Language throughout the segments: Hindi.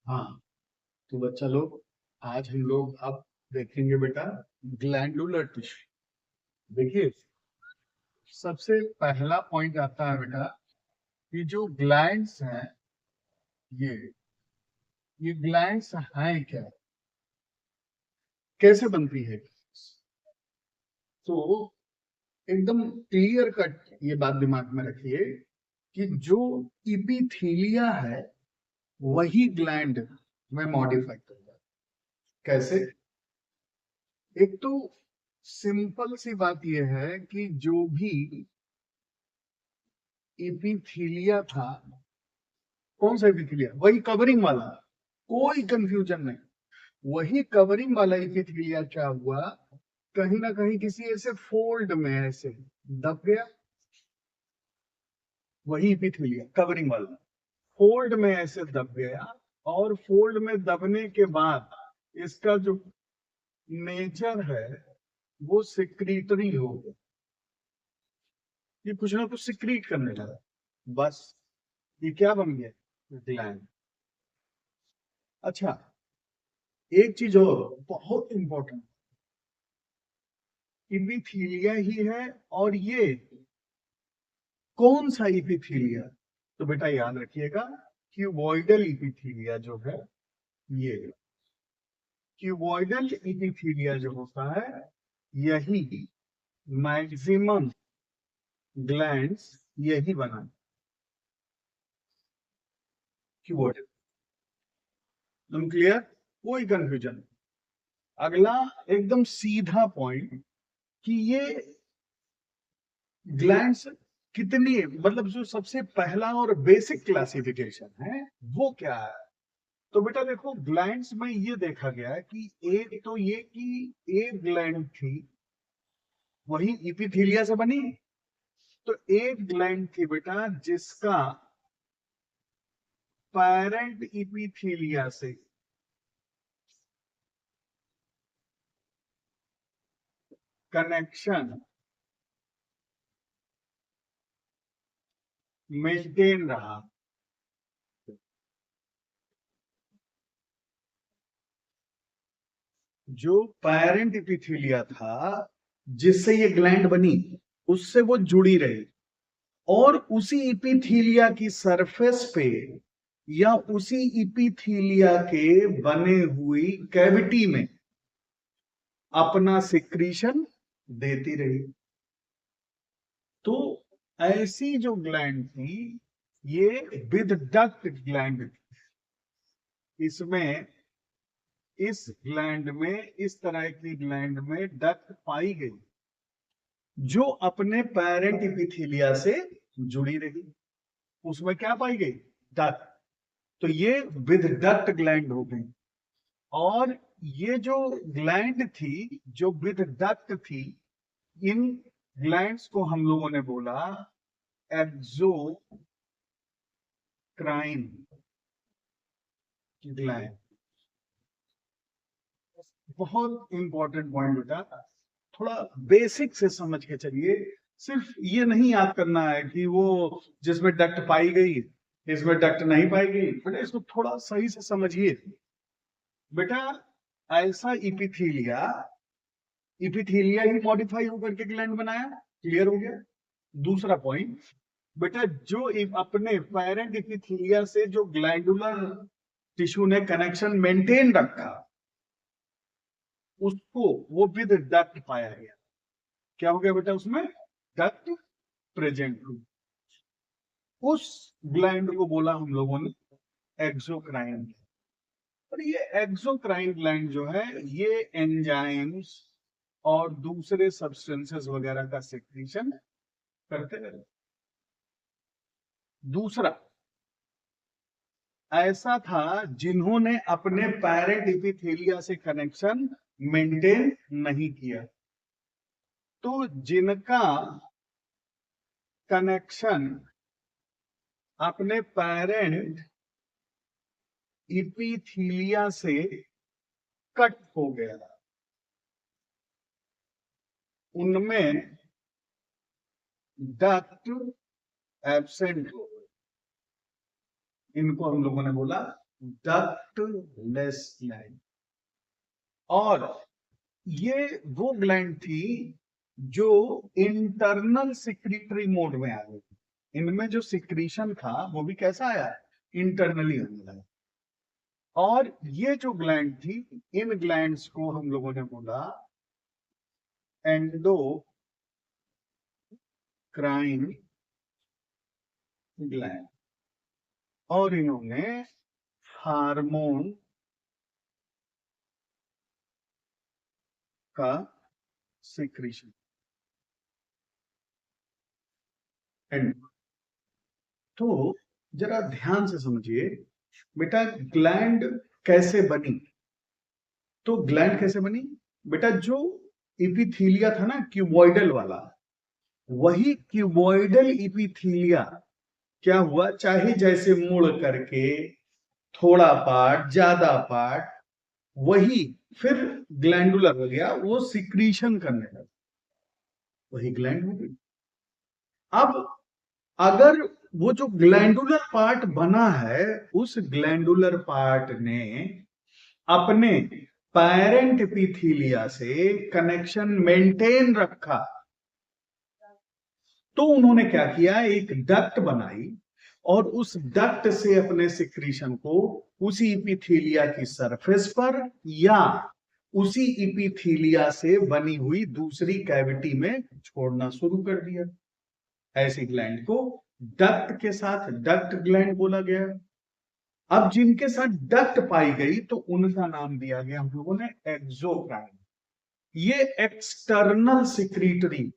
हाँ, तो बच्चा लोग, आज हम लोग अब देखेंगे बेटा ग्लैंडुलर टिश्यू। देखिए, सबसे पहला पॉइंट आता है बेटा कि जो ग्लैंड्स हैं, ये ये ग्लैंड्स हैं क्या, कैसे बनती है। तो एकदम क्लियर कट ये बात दिमाग में रखिए कि जो इपिथीलिया है वही ग्लैंड में मॉडिफाई करता है। कैसे? एक तो सिंपल सी बात यह है कि जो भी इपिथीलिया था, कौन सा इपिथीलिया, वही कवरिंग वाला, कोई कंफ्यूजन नहीं, वही कवरिंग वाला इपिथीलिया क्या हुआ, कहीं ना कहीं किसी ऐसे फोल्ड में ऐसे दब गया। वही इपिथीलिया कवरिंग वाला फोल्ड में ऐसे दब गया, और फोल्ड में दबने के बाद इसका जो नेचर है वो सिक्रीटरी हो गया, ये कुछ ना कुछ सिक्रीट करने लगा, बस ये क्या बन गया, ग्लैंड। अच्छा, एक चीज और बहुत इंपॉर्टेंट, इपिथीलिया ही है, और ये कौन सा इपिथीलिया, तो बेटा याद रखिएगा क्यूबॉइडल इपिथीलिया जो है, ये क्यूबॉइडल इपिथीलिया जो होता है, यही मैक्सिमम ग्लैंड्स यही बना क्यूबॉइडल। तुम क्लियर? कोई कंफ्यूजन? अगला एकदम सीधा पॉइंट कि ये ग्लैंड्स कितनी, मतलब जो सबसे पहला और बेसिक क्लासिफिकेशन है वो क्या है। तो बेटा देखो, ग्लैंड्स में ये देखा गया है कि एक तो ये कि एक ग्लैंड थी वही इपिथीलिया से बनी, तो एक ग्लैंड थी बेटा जिसका पेरेंट इपिथीलिया से कनेक्शन मेंटेन रहा। जो पेरेंट इपिथीलिया था जिससे ये ग्लैंड बनी, उससे वो जुड़ी रही, और उसी इपिथीलिया की सरफेस पे या उसी इपिथीलिया के बने हुई कैविटी में अपना सिक्रीशन देती रही। तो ऐसी जो ग्लैंड थी, ये विद डक्ट ग्लैंड थी। इसमें, इस ग्लैंड में, इस तरह की ग्लैंड में डक्ट पाई गई जो अपने पेरेंट इपिथीलिया से जुड़ी रही। उसमें क्या पाई गई, डक्ट। तो ये विद डक्ट ग्लैंड हो गई। और ये जो ग्लैंड थी, जो विद डक्ट थी, इन ग्लैंड्स को हम लोगों ने बोला एक्सोक्राइन ग्लैंड। बहुत इंपॉर्टेंट पॉइंट बेटा, थोड़ा बेसिक से समझ के चलिए। सिर्फ ये नहीं याद करना है कि वो जिसमें डक्ट पाई गई, इसमें डक्ट नहीं पाई गई, बेटा इसको थोड़ा सही से समझिए। बेटा ऐसा इपिथीलिया, इपिथीलिया ही मॉडिफाई होकर के ग्लैंड बनाया, क्लियर हो गया। दूसरा पॉइंट बेटा, जो अपने पेरेंट इपिथीलिया से जो ग्लैंडुलर टिश्यू ने कनेक्शन मेंटेन रखा, उसको वो विद डक्ट पाया गया। क्या हो गया बेटा, उसमें डक्ट प्रेजेंट हुई। उस ग्लैंड को बोला हम लोगों ने एक्सोक्राइन। और ये एक्सोक्राइन ग्लैंड जो है, ये एंजाइम्स और दूसरे सब्सटेंसेस वगैरह का सेक्रीशन करते रहते। दूसरा, ऐसा था जिन्होंने अपने पेरेंट इपिथेलिया से कनेक्शन मेंटेन नहीं किया, तो जिनका कनेक्शन अपने पेरेंट इपिथीलिया से कट हो गया, उनमें डक्ट एब्सेंट हो गए। इनको हम लोगों ने बोला डक्टलेस ग्लैंड। और ये वो ग्लैंड थी जो इंटरनल सिक्रीटरी मोड में आ गई। इनमें जो सिक्रीशन था वो भी कैसा आया, इंटरनली आने लगा। और ये जो ग्लैंड थी, इन ग्लैंड्स को हम लोगों ने बोला एंडोक्राइन ग्लैंड। और इन्होंने हार्मोन का सिक्रीशन। तो जरा ध्यान से समझिए बेटा, ग्लैंड कैसे बनी। तो ग्लैंड कैसे बनी बेटा, जो इपिथीलिया था ना क्यूबॉइडल वाला, वही क्यूबॉइडल इपिथीलिया क्या हुआ, चाहे जैसे मुड़ करके थोड़ा पार्ट ज्यादा पार्ट, वही फिर ग्लैंडुलर हो गया, वो सिक्रीशन करने लगा, वही ग्लैंड हो गई। अब अगर वो जो ग्लैंडुलर पार्ट बना है, उस ग्लैंडुलर पार्ट ने अपने पेरेंट एपिथीलिया से कनेक्शन मेंटेन रखा, तो उन्होंने क्या किया, एक डक्ट बनाई और उस डक्ट से अपने सिक्रीशन को उसी इपिथीलिया की सरफेस पर या उसी इपिथीलिया से बनी हुई दूसरी कैविटी में छोड़ना शुरू कर दिया। ऐसी ग्लैंड को डक्ट के साथ डक्ट ग्लैंड बोला गया। अब जिनके साथ डक्ट पाई गई तो उनका नाम दिया गया हम लोगों ने एक्सोक्राइन। ये एक्सटर्नल सिक्रीटरी,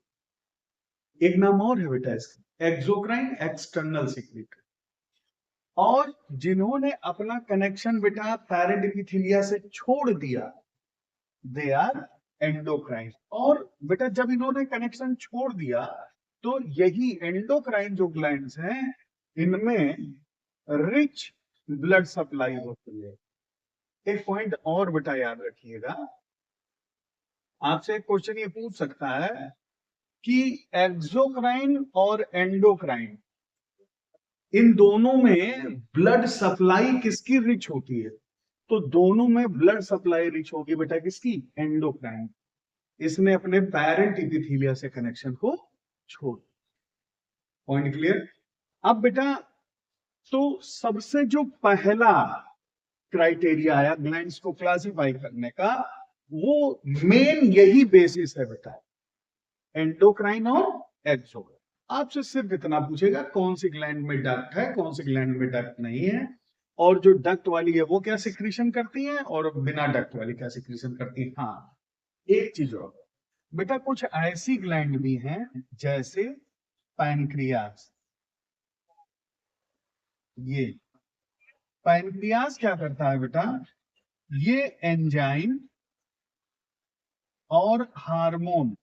एक नाम और है बेटा इसका, एक्सोक्राइन एक्सटर्नल सिक्रीटरी। और जिन्होंने अपना कनेक्शन बेटा पेरेंट एपिथेलिया से छोड़ दिया, दे आर एंडोक्राइन। और बेटा जब इन्होंने कनेक्शन छोड़ दिया तो यही एंडोक्राइन जो ग्लैंड्स हैं, इनमें रिच ब्लड सप्लाई होती है। एक पॉइंट और बेटा याद रखिएगा, आपसे एक क्वेश्चन ये पूछ सकता है कि एक्सोक्राइन और एंडोक्राइन, इन दोनों में ब्लड सप्लाई किसकी रिच होती है। तो दोनों में ब्लड सप्लाई रिच होगी बेटा किसकी, एंडोक्राइन। इसने अपने पेरेंट एपिथेलिया से कनेक्शन को छोड़। Point clear. अब बेटा तो सबसे जो पहला क्राइटेरिया आया ग्लैंड्स को क्लासिफाई करने का, वो मेन यही बेसिस है बेटा, एंडोक्राइन और एक्सोक्राइन। आपसे सिर्फ इतना पूछेगा कौन सी ग्लैंड में डक्ट है, कौन सी ग्लैंड में डक्ट नहीं है, और जो डक्ट वाली है वो क्या सिक्रीशन करती है और बिना डक्ट वाली क्या सिक्रीशन करती है। हाँ, एक चीज और बेटा, कुछ ऐसी ग्लैंड भी हैं जैसे पैनक्रियास। ये पैनक्रियास क्या करता है बेटा, ये एंजाइम और हार्मोन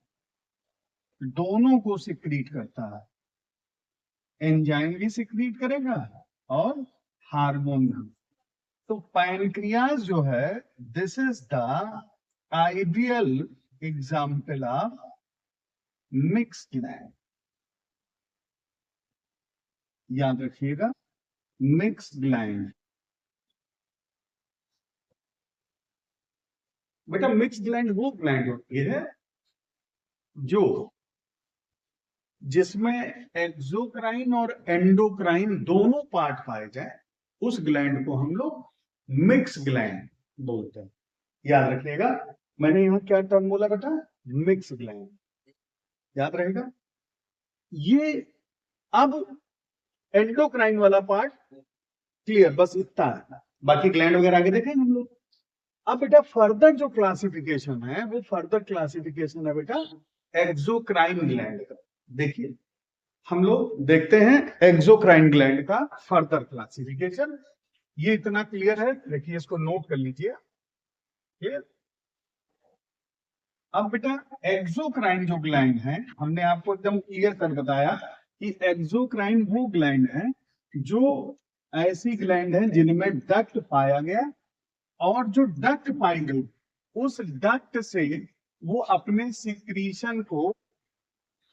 दोनों को सिक्रीट करता है। एंजाइम भी सिक्रीट करेगा और हार्मोन भी। तो पैनक्रियास जो है, this is the ideal example of mixed gland. याद रखिएगा, मिक्स्ड ग्लैंड। बेटा मिक्स्ड ग्लैंड वो ग्लैंड होती है जो जिसमें एक्सोक्राइन और एंडोक्राइन दोनों पार्ट पाए जाए, उस ग्लैंड को हम लोग मिक्स ग्लैंड बोलते हैं। याद रखिएगा, मैंने यहां क्या टर्म बोला बेटा, मिक्स ग्लैंड। याद रहेगा ये। अब एंडोक्राइन वाला पार्ट क्लियर, बस इतना है, बाकी ग्लैंड वगैरह आगे देखेंगे हम लोग। अब बेटा फर्दर जो क्लासिफिकेशन है, वो फर्दर क्लासिफिकेशन है बेटा एक्सोक्राइन ग्लैंड का। देखिए हम लोग देखते हैं एक्सोक्राइन ग्लैंड का फर्दर क्लासिफिकेशन। ये इतना क्लियर है, देखिए इसको नोट कर लीजिए। क्लियर। अब बेटा एक्सोक्राइन जो ग्लैंड है, हमने आपको एकदम क्लियर कर बताया कि एक्सोक्राइन वो ग्लैंड है जो ऐसी ग्लैंड है जिनमें डक्ट पाया गया, और जो डक्ट पाई गई उस डक्ट से वो अपने सिक्रीशन को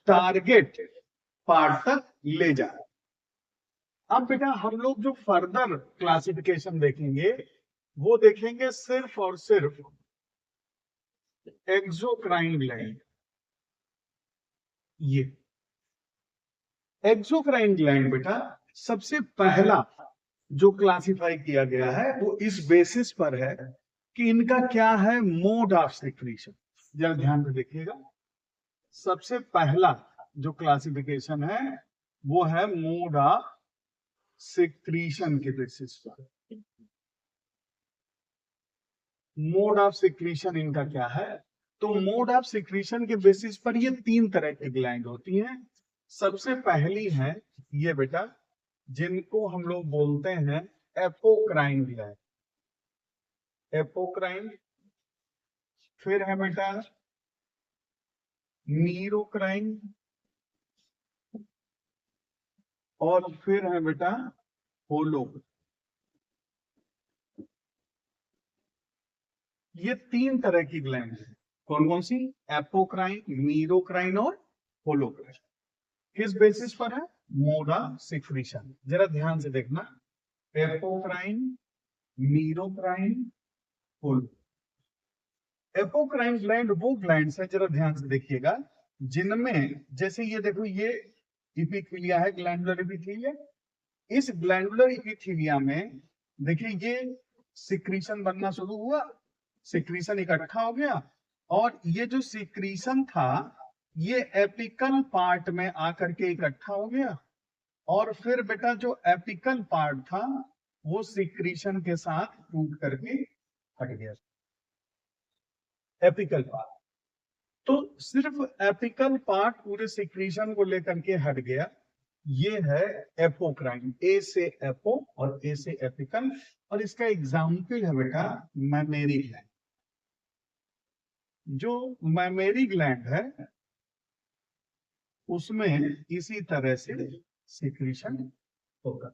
टारगेट पार्ट तक ले जाए। अब बेटा हम लोग जो फर्दर क्लासिफिकेशन देखेंगे वो देखेंगे सिर्फ और सिर्फ एक्सोक्राइन ग्लैंड। ये एक्सोक्राइन ग्लैंड बेटा सबसे पहला जो क्लासिफाई किया गया है वो इस बेसिस पर है कि इनका क्या है मोड ऑफ सिक्रीशन। जरा ध्यान से देखिएगा, सबसे पहला जो क्लासिफिकेशन है वो है मोड ऑफ सिक्रीशन के बेसिस पर। मोड ऑफ सिक्रीशन इनका क्या है, तो मोड ऑफ सिक्रीशन के बेसिस पर ये तीन तरह की ग्लैंड होती हैं। सबसे पहली है ये बेटा जिनको हम लोग बोलते हैं एपोक्राइन ग्लैंड, एपोक्राइन। फिर है बेटा मीरोक्राइन, और फिर है बेटा होलो। ये तीन तरह की ग्लैंड है। कौन कौन सी? एपोक्राइन, मीरोक्राइन और होलोक्राइन। किस बेसिस पर है? Mode of secretion. जरा ध्यान से देखना, एपोक्राइन, मीरोक्राइन, होलो। एपोक्राइन ग्लैंड वो ग्लैंड है, जरा ध्यान से देखिएगा, जिनमें जैसे ये देखो ये इपिथीलिया है, ग्लैंडुलर इपिथीलिया। इस ग्लैंडुलर इपिथीलिया में देखिए ये सिक्रीशन बनना शुरू हुआ, सिक्रीशन इकट्ठा हो गया, और ये जो सिक्रीशन था ये एपिकल पार्ट में आकर के इकट्ठा हो गया, और फिर बेटा जो एपिकल पार्ट था वो सिक्रीशन के साथ टूट करके हट गया। एपिकल पार्ट, तो सिर्फ एपिकल पार्ट पूरे सिक्रीशन को लेकर के हट गया। ये है एपोक्राइन, ए से एपो और ए से एपिकल। और इसका एग्जाम्पल है बेटा मैमेरी ग्लैंड। जो मैमेरी ग्लैंड है उसमें इसी तरह से सिक्रीशन होगा।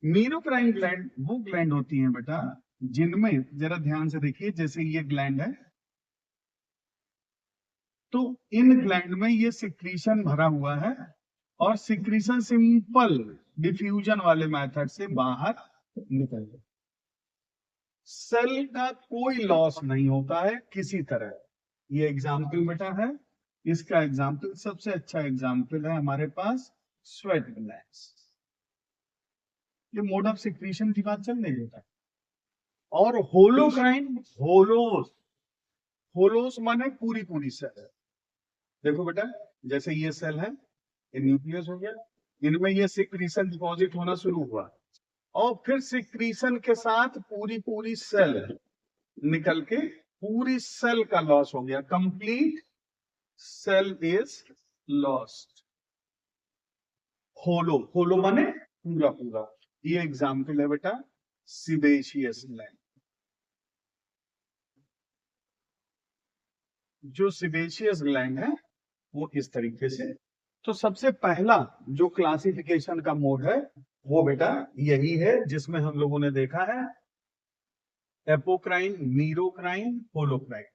मीरोक्राइन ग्लैंड वो ग्लैंड होती है बेटा जिनमें, जरा ध्यान से देखिए, जैसे ये ग्लैंड है तो इन ग्लैंड में ये सिक्रीशन भरा हुआ है, और सिक्रीशन सिंपल डिफ्यूजन वाले मेथड से बाहर निकल जाए। सेल का कोई लॉस नहीं होता है किसी तरह। ये एग्जाम्पल बेटा है, इसका एग्जाम्पल सबसे अच्छा एग्जाम्पल है हमारे पास स्वेट ग्लैंड्स। ये मोड ऑफ सिक्रीशन की बात चल रही है। और होलोक्राइन, होलोस, होलोस माने पूरी पूरी सेल है। देखो बेटा जैसे ये सेल है, ये न्यूक्लियस हो गया, इनमें ये सिक्रीशन डिपॉजिट होना शुरू हुआ, और फिर सिक्रीशन के साथ पूरी पूरी सेल निकल के पूरी सेल का लॉस हो गया, कंप्लीट सेल इज लॉस्ट। होलो, होलो माने पूरा पूरा। ये एग्जाम्पल है बेटा सीबेशियस ग्लैंड। जो सीबेशियस ग्लैंड है वो इस तरीके से। तो सबसे पहला जो क्लासिफिकेशन का मोड है वो बेटा यही है जिसमें हम लोगों ने देखा है एपोक्राइन, मीरोक्राइन, होलोक्राइन।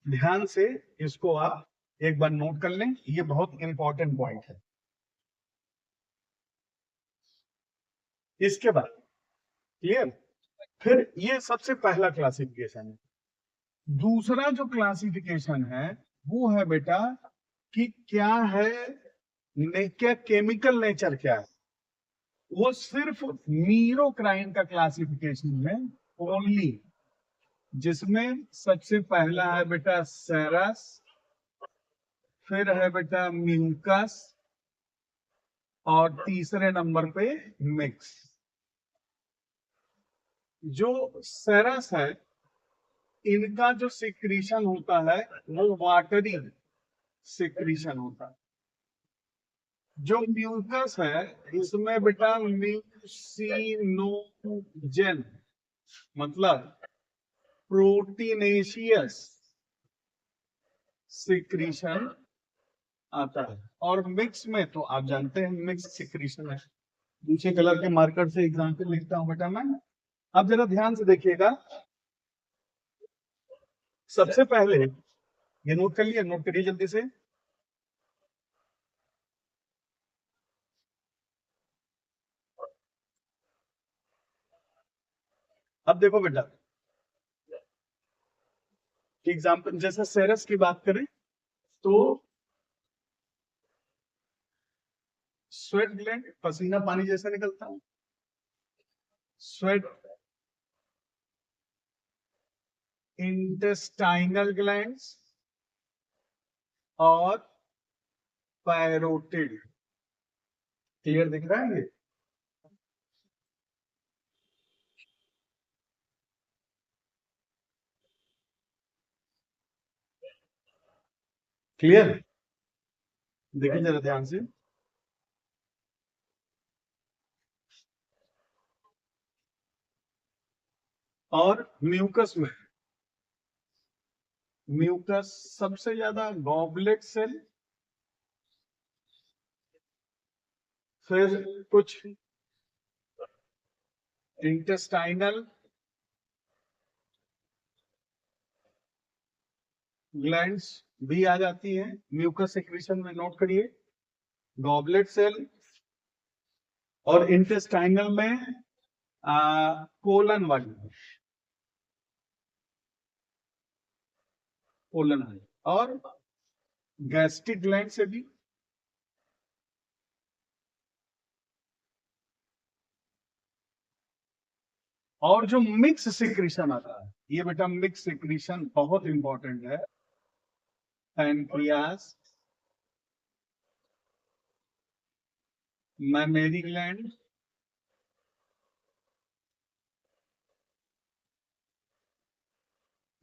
ध्यान से इसको आप एक बार नोट कर लें, ये बहुत इंपॉर्टेंट पॉइंट है। इसके बाद क्लियर, फिर ये सबसे पहला क्लासिफिकेशन है। दूसरा जो क्लासिफिकेशन है वो है बेटा कि क्या है, क्या केमिकल नेचर क्या है। वो सिर्फ मीरोक्राइन का क्लासिफिकेशन है ओनली, जिसमें सबसे पहला है बेटा सेरस, फिर है बेटा म्यूकस, और तीसरे नंबर पे मिक्स। जो सेरस है इनका जो सिक्रीशन होता है वो वाटरी सिक्रीशन होता है। जो म्यूकस है इसमें बेटा म्यूसिनोजेन मतलब प्रोटीनेशियस सिक्रीशन आता है। और मिक्स में तो आप जानते हैं मिक्स सिक्रीशन है। दूसरे कलर के मार्कर से एग्जांपल लिखता हूं बेटा मैं। अब जरा ध्यान से देखिएगा, सबसे पहले ये नोट कर लिया, नोट करिए जल्दी से। अब देखो बेटा, एग्जाम्पल जैसे सेरस की बात करें तो स्वेट ग्लैंड, पसीना पानी जैसा निकलता है, स्वेट, इंटेस्टाइनल ग्लैंड्स और पैरोटिड। क्लियर दिख रहा है ये? क्लियर? देखिए जरा ध्यान से। और म्यूकस सबसे ज्यादा गॉबलेट सेल, फिर कुछ इंटेस्टाइनल ग्लैंड्स भी आ जाती हैं म्यूकस सिक्रीशन में, नोट करिए। गॉबलेट सेल और इंटेस्टाइनल में कोलन वाली, कोलन वाली, और गैस्ट्रिक ग्लैंड से भी। और जो मिक्स सिक्रीशन आता है, ये बेटा मिक्स सिक्रीशन बहुत इंपॉर्टेंट है। पैनक्रियास, मैमेरी ग्लैंड,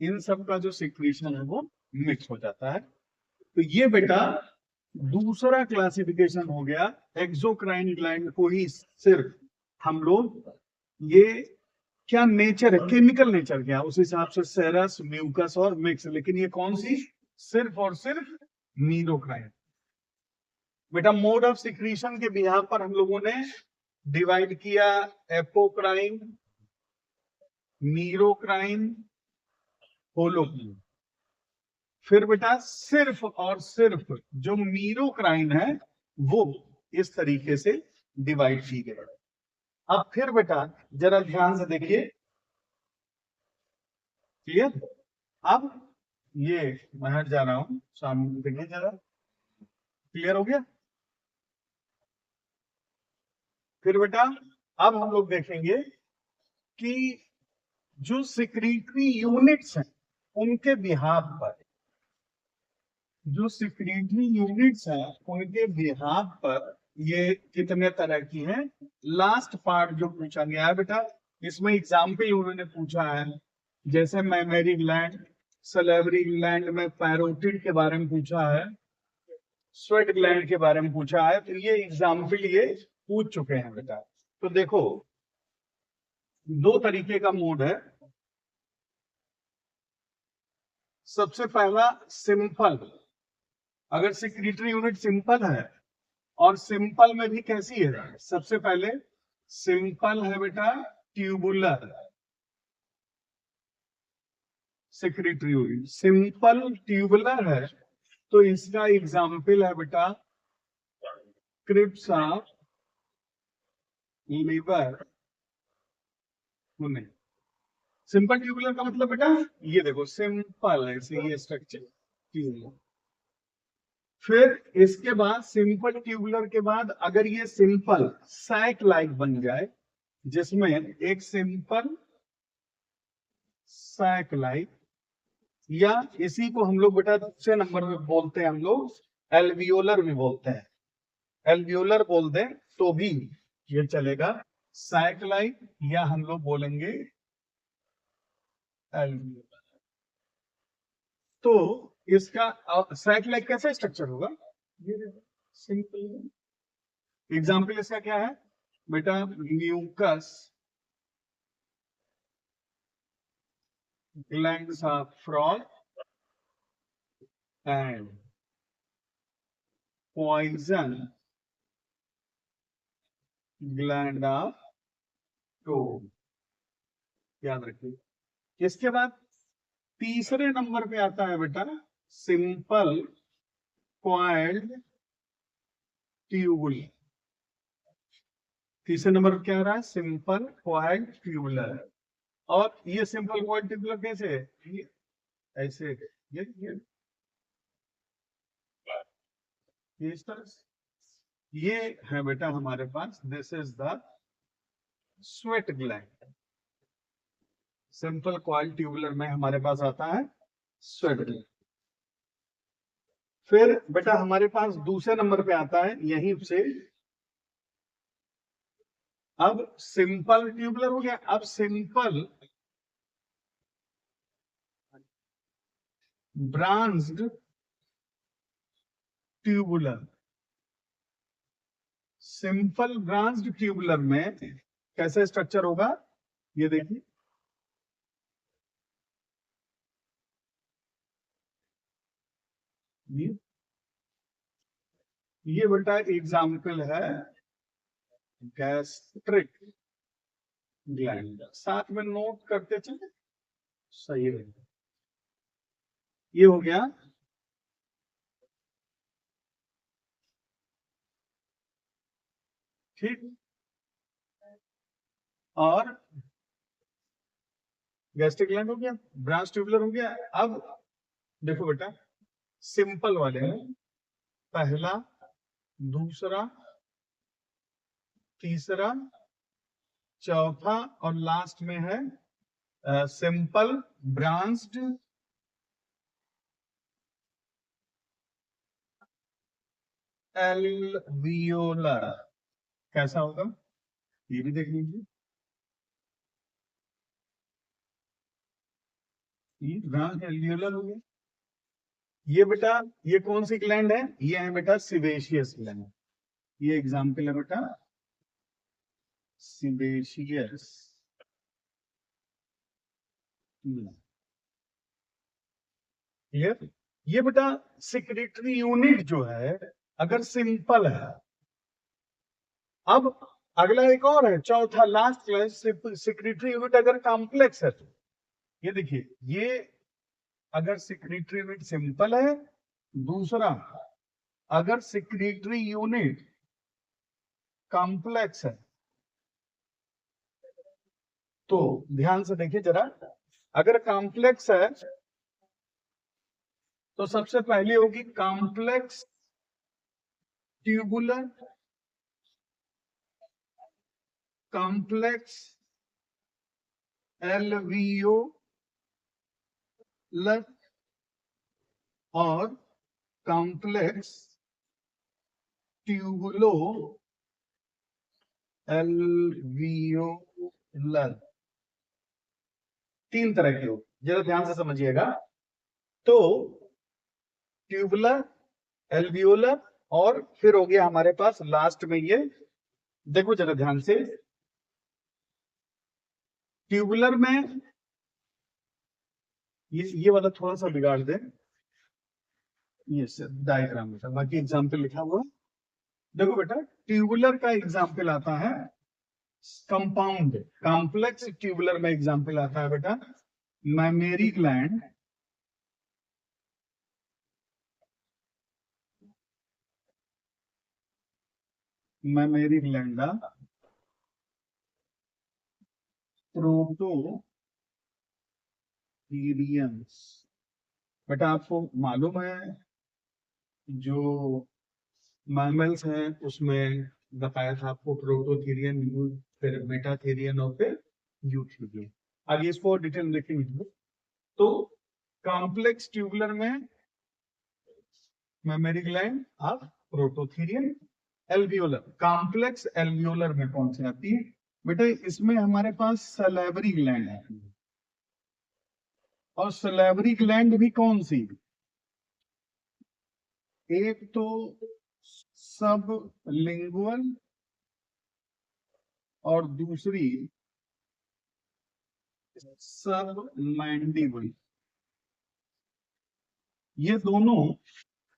इन सब का जो सिक्रीशन है वो मिक्स हो जाता है। तो ये बेटा दूसरा क्लासिफिकेशन हो गया। एक्सोक्राइन ग्लैंड को ही सिर्फ हम लोग, ये क्या नेचर है, केमिकल नेचर क्या, उस हिसाब से सेरस, म्यूकस और मिक्स, लेकिन ये कौन सी, सिर्फ और सिर्फ मीरोक्राइन। बेटा मोड ऑफ सिक्रीशन के बिहार पर हम लोगों ने डिवाइड किया, एपोक्राइन, मीरोक्राइन, होलोक्राइन। फिर बेटा सिर्फ और सिर्फ जो मीरोक्राइन है वो इस तरीके से डिवाइड की गई। अब फिर बेटा जरा ध्यान से देखिए, क्लियर? अब ये मैं हट जा रहा हूं, सामने देखिए जरा, क्लियर हो गया? फिर बेटा अब हम लोग देखेंगे कि जो सिक्रीटरी यूनिट्स हैं उनके बिहाफ पर, जो सिक्रीटरी यूनिट्स हैं उनके बिहाफ पर ये कितने तरह की हैं। लास्ट पार्ट जो पूछा गया है बेटा, इसमें एग्जाम्पल उन्होंने पूछा है, जैसे मैमेरी ग्लैंड, सलेवरी ग्लैंड में पैरोटिड के बारे में पूछा है, स्वेट ग्लैंड के बारे में पूछा है, तो ये एग्जाम्पल ये पूछ चुके हैं बेटा। तो देखो दो तरीके का मोड है। सबसे पहला सिंपल, अगर सिक्रीटरी यूनिट सिंपल है, और सिंपल में भी कैसी है, सबसे पहले सिंपल है बेटा tubular secretory unit, simple tubular है, तो इसका एग्जाम्पल है बेटा क्रिप्स ऑफ लिवर। नहीं, सिंपल ट्यूबुलर का मतलब बेटा ये देखो सिंपल है, ये स्ट्रक्चर ट्यूबुलर। फिर इसके बाद सिंपल ट्यूबुलर के बाद अगर ये सिंपल सैक लाइक बन जाए, जिसमें एक सिंपल सैक लाइक, या इसी को हम लोग बेटा दूसरे नंबर में बोलते हैं, हम लोग एल्वियोलर भी बोलते हैं, एल्वियोलर बोल दें तो भी ये चलेगा, सैक लाइक, या हम लोग बोलेंगे एल्वियोलर। तो इसका सैक लाइक कैसा स्ट्रक्चर होगा, ये सिंपल। एग्जाम्पल इसका क्या है बेटा, mucus glands of frog and poison gland of toad, याद रखिए। इसके बाद तीसरे नंबर पे आता है बेटा सिंपल कॉइल्ड ट्यूबुलर। तीसरे नंबर पे क्या आ रहा है, सिंपल कॉइल्ड ट्यूबुलर। और ये सिंपल क्वाड ट्यूबुलर कैसे है? ये ऐसे, ये इस तरह से, ये है बेटा हमारे पास, this is the sweat gland. Simple coil tubular में हमारे पास आता है स्वेट ग्लैंड। फिर बेटा हमारे पास दूसरे नंबर पे आता है यहीं से, अब सिंपल ट्यूबुलर हो गया, अब simple branched tubular. Simple branched tubular में कैसा स्ट्रक्चर होगा, ये देखिए, ये बेटा एग्जाम्पल है गैस्ट्रिक ग्लैंड। साथ में नोट करते चले, सही है। ये हो गया ठीक, और गैस्ट्रिक ग्लैंड हो गया, ब्रांच ट्यूबुलर हो गया। अब देखो बेटा सिंपल वाले में पहला, दूसरा, तीसरा, चौथा और लास्ट में है सिंपल ब्रांच्ड एल्वियोलर। कैसा होगा ये भी देख लीजिए, ये ब्रांच एल्वियोलर हो गया। ये बेटा ये कौन सी ग्लैंड है, ये है बेटा सीबेशियस ग्लैंड। ये एग्जाम्पल है बेटा सीबेशियस। क्लियर? ये बेटा सेक्रेटरी यूनिट जो है अगर सिंपल है, अब अगला एक और है, चौथा लास्ट क्लास, सेक्रेटरी यूनिट अगर कॉम्प्लेक्स है तो ये देखिए, ये अगर सेक्रेटरी यूनिट सिंपल है, दूसरा अगर सेक्रेटरी यूनिट कॉम्प्लेक्स है, तो ध्यान से देखिए जरा, अगर कॉम्प्लेक्स है तो सबसे पहले होगी कॉम्प्लेक्स ट्यूबुलर, कॉम्प्लेक्स एल्वियोलर और कॉम्प्लेक्स ट्यूबुलो एल्वियोलर। तीन तरह के हो, जरा ध्यान से समझिएगा। तो ट्यूबुलर, एल्वियोलर और फिर हो गया हमारे पास लास्ट में ये, देखो जरा ध्यान से, ट्यूबुलर में ये वाला थोड़ा सा बिगाड़ दे, ये डायग्राम में, बाकी एग्जाम्पल लिखा हुआ। देखो बेटा ट्यूबुलर का एग्जाम्पल आता है कंपाउंड, कॉम्प्लेक्स ट्यूबुलर में एग्जाम्पल आता है बेटा मैमेरी ग्लैंड, मैमेरी ग्लैंडा, प्रोटोथीरियंस। बेटा आपको मालूम है जो मैमल्स हैं उसमें बताया था आपको प्रोटोथीरियन, फिर मेटाथीरियन और फिर यूथीरियन। आगे इसको डिटेल में देखेंगे। तो कॉम्प्लेक्स ट्यूबुलर में मैमेरी ग्लैंड और प्रोटोथीरियन। एल्वियोलर, कॉम्प्लेक्स एल्वियोलर में कौन सी आती है बेटा, इसमें हमारे पास सलेवरी ग्लैंड है, और सलेवरी ग्लैंड भी कौन सी, एक तो सब लिंगुअल और दूसरी सब मैंडिबल। ये दोनों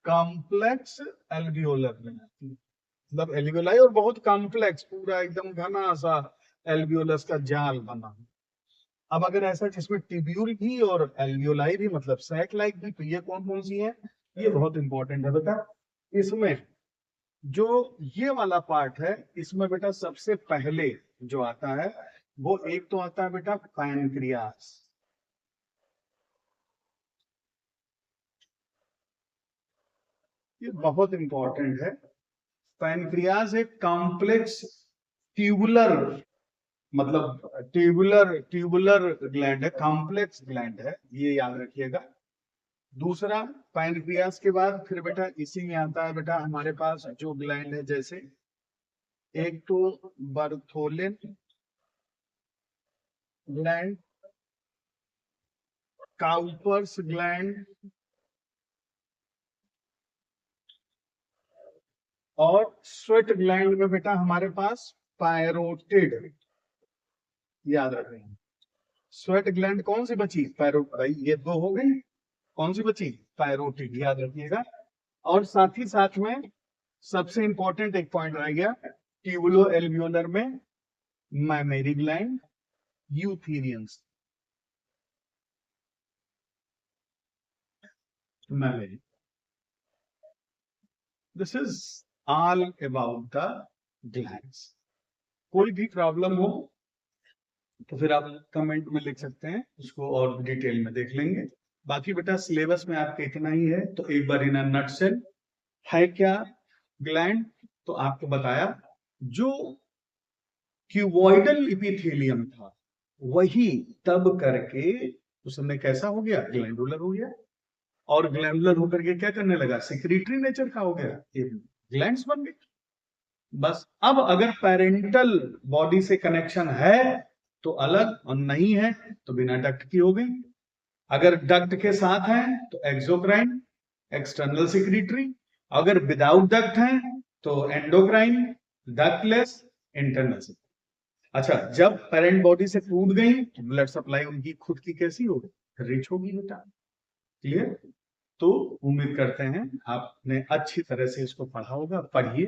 कॉम्प्लेक्स एल्वियोलर में, मतलब एल्वियोलाई और बहुत कॉम्प्लेक्स, पूरा एकदम घना सा एल्वियोलस का जाल बना। अब अगर ऐसा जिसमें टिब्यूल भी और एल्वियोलाई भी, मतलब सैक लाइक भी, तो ये कौन कौन सी है, ये बहुत इंपॉर्टेंट है बेटा। इसमें जो ये वाला पार्ट है, इसमें बेटा सबसे पहले जो आता है वो एक तो आता है बेटा पैनक्रियास, ये बहुत इंपॉर्टेंट है। पैनक्रियास एक कॉम्प्लेक्स ट्यूबुलर, मतलब ट्यूबुलर ग्लैंड है, कॉम्प्लेक्स ग्लैंड है, ये याद रखिएगा। दूसरा, पैनक्रियास के बाद फिर बेटा इसी में आता है बेटा हमारे पास जो ग्लैंड है, जैसे एक तो बर्थोलिन ग्लैंड, काउपर्स ग्लैंड और स्वेट ग्लैंड में बेटा हमारे पास पैरोटिड, याद रखें। स्वेट ग्लैंड कौन सी बची, भाई ये दो हो गई, कौन सी बची, पैरोटिड, याद रखिएगा। और साथ ही साथ में सबसे इंपॉर्टेंट एक पॉइंट रह गया, ट्यूबुलो एल्वियोलर में mammary gland, eutherians, mammary. This is all about the glands. कोई भी प्रॉब्लम हो तो फिर आप कमेंट में लिख सकते हैं, उसको और डिटेल में देख लेंगे। बाकी बेटा सिलेबस में आपके इतना ही है, तो एक बार इन नटसेल है क्या ग्लैंड, तो आपको बताया जो क्यूबॉइडल इपिथेलियम था वही तब करके उस समय कैसा हो गया, ग्लैंडुलर हो गया, और ग्लैंडुलर होकर के क्या करने लगा, सेक्रेटरी नेचर का हो गया, ग्लैंड्स बन गए। बस अब अगर पेरेंटल बॉडी से कनेक्शन है तो अलग, और नहीं है तो बिना डक्ट की हो गई। अगर डक्ट के साथ है तो एक्सोक्राइन, एक्सटर्नल सेक्रेटरी। अगर विदाउट डक्ट है तो एंडोक्राइन, डक्टलेस, इंटरनल सेक्रेटरी। अच्छा, जब पेरेंट बॉडी से टूट गई तो ब्लड सप्लाई उनकी खुद की कैसी होगी, रिच होगी बेटा। क्लियर? तो उम्मीद करते हैं आपने अच्छी तरह से इसको पढ़ा होगा। पढ़िए,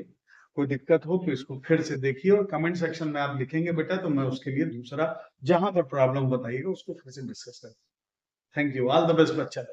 कोई दिक्कत हो तो इसको फिर से देखिए, और कमेंट सेक्शन में आप लिखेंगे बेटा तो मैं उसके लिए दूसरा जहां पर प्रॉब्लम बताइएगा उसको फिर से डिस्कस करें। Thank you, all the best बच्चा।